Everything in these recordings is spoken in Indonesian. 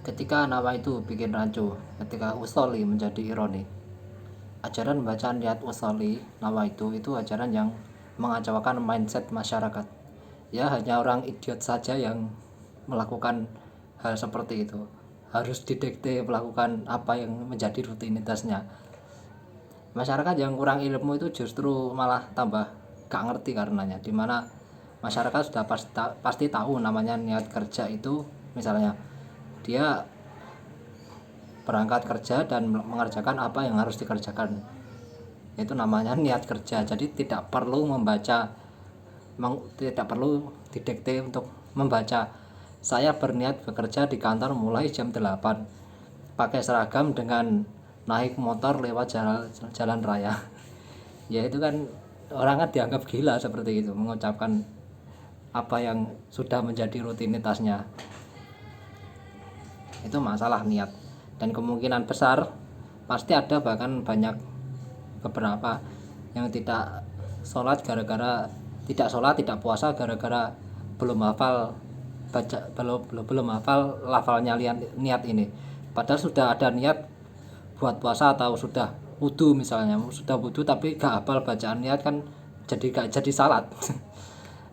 Ketika nawa itu bikin rancu, ketika usoli menjadi ironi. Ajaran bacaan niat usoli nawa itu ajaran yang mengacaukan mindset masyarakat. Ya hanya orang idiot saja yang melakukan hal seperti itu. Harus didikte melakukan apa yang menjadi rutinitasnya. Masyarakat yang kurang ilmu itu justru malah tambah gak ngerti karenanya, dimana masyarakat sudah pasti tahu namanya niat kerja itu. Misalnya dia berangkat kerja dan mengerjakan apa yang harus dikerjakan, itu namanya niat kerja. Jadi tidak perlu membaca, tidak perlu didikte untuk membaca. Saya berniat bekerja di kantor mulai jam 8, pakai seragam dengan naik motor lewat jalan raya. Ya itu kan orang kan dianggap gila seperti itu, mengucapkan apa yang sudah menjadi rutinitasnya. Itu masalah niat. Dan kemungkinan besar pasti ada, bahkan banyak beberapa yang tidak sholat gara-gara tidak puasa gara-gara belum hafal belum hafal lafalnya niat ini. Padahal sudah ada niat buat puasa, atau sudah wudu misalnya, sudah wudu tapi gak hafal bacaan niat, kan gak jadi salat.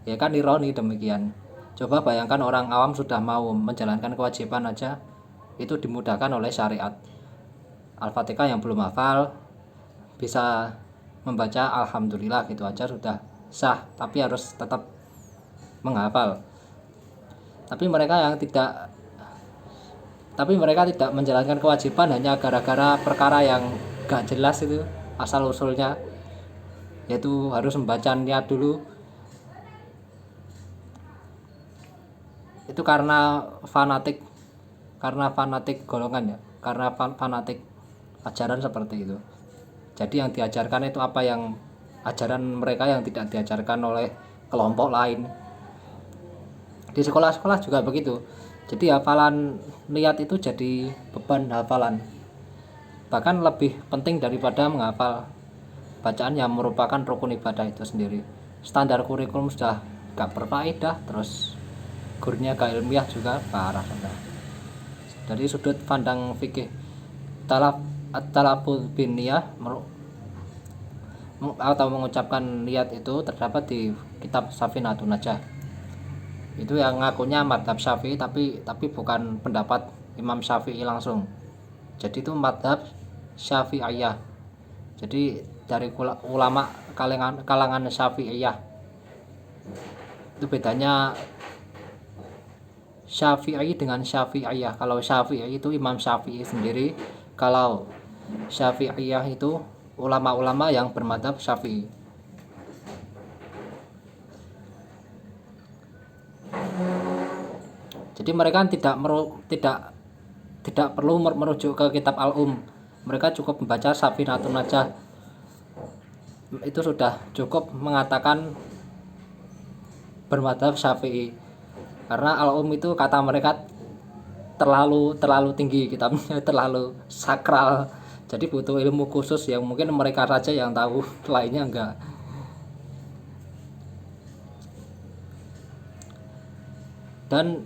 Ya kan ironi demikian. Coba bayangkan orang awam sudah mau menjalankan kewajiban aja itu dimudahkan oleh syariat. Al-Fatihah yang belum hafal bisa membaca alhamdulillah gitu aja sudah sah, tapi harus tetap menghafal. Tapi mereka tidak menjalankan kewajiban hanya gara-gara perkara yang gak jelas itu asal usulnya, yaitu harus membaca niat dulu. Itu karena fanatik golongan ya, karena fanatik ajaran seperti itu. Jadi yang diajarkan itu apa yang ajaran mereka yang tidak diajarkan oleh kelompok lain. Di sekolah-sekolah juga begitu. Jadi hafalan niat itu jadi beban hafalan, bahkan lebih penting daripada menghafal bacaan yang merupakan rukun ibadah itu sendiri. Standar kurikulum sudah gak berfaedah, terus gurunya gak ilmiah juga, parah. Dari sudut pandang fikih, talafuz bin niyah atau mengucapkan niat itu terdapat di kitab Safinatun Najah. Itu yang ngakunya madhab Syafi'i, tapi bukan pendapat Imam Syafi'i langsung. Jadi itu madhab Syafi'iyah. Jadi dari ulama kalangan Syafi'iyah. Itu bedanya Syafi'i dengan Syafi'iyah. Kalau Syafi'i itu Imam Syafi'i sendiri, kalau Syafi'iyah itu ulama-ulama yang bermadhab Syafi'i. Jadi mereka tidak perlu merujuk ke kitab Al-Um. Mereka cukup membaca Safinatun Najah. Itu sudah cukup mengatakan bermadhab Syafi'i. Karena Al-Um itu kata mereka terlalu tinggi kitabnya, terlalu sakral. Jadi butuh ilmu khusus yang mungkin mereka saja yang tahu, lainnya enggak. Dan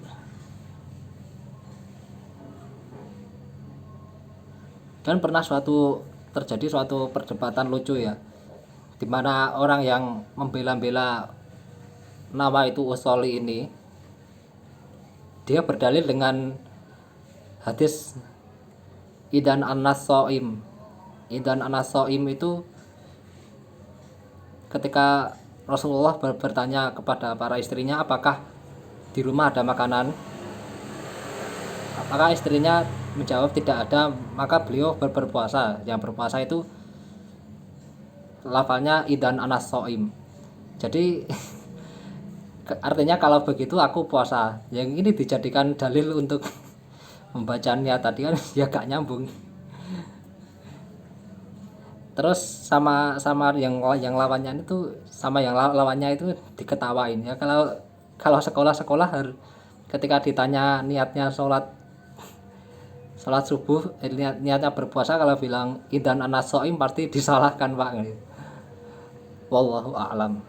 pernah terjadi suatu perdebatan lucu ya, dimana orang yang membela-bela nawa itu usoli ini, dia berdalil dengan hadis idan anas soim. Idan anas soim itu ketika Rasulullah bertanya kepada para istrinya apakah di rumah ada makanan, maka istrinya menjawab tidak ada, maka beliau berpuasa. Yang berpuasa itu lafalnya idan anas soim. Jadi artinya kalau begitu aku puasa. Yang ini dijadikan dalil untuk membacanya tadi kan ya gak nyambung. Terus sama yang lawannya itu, sama yang lawannya itu diketawain ya. Kalau sekolah ketika ditanya niatnya sholat subuh, niatnya berpuasa, kalau bilang idan anas soim pasti disalahkan Pak. Wallahu a'lam.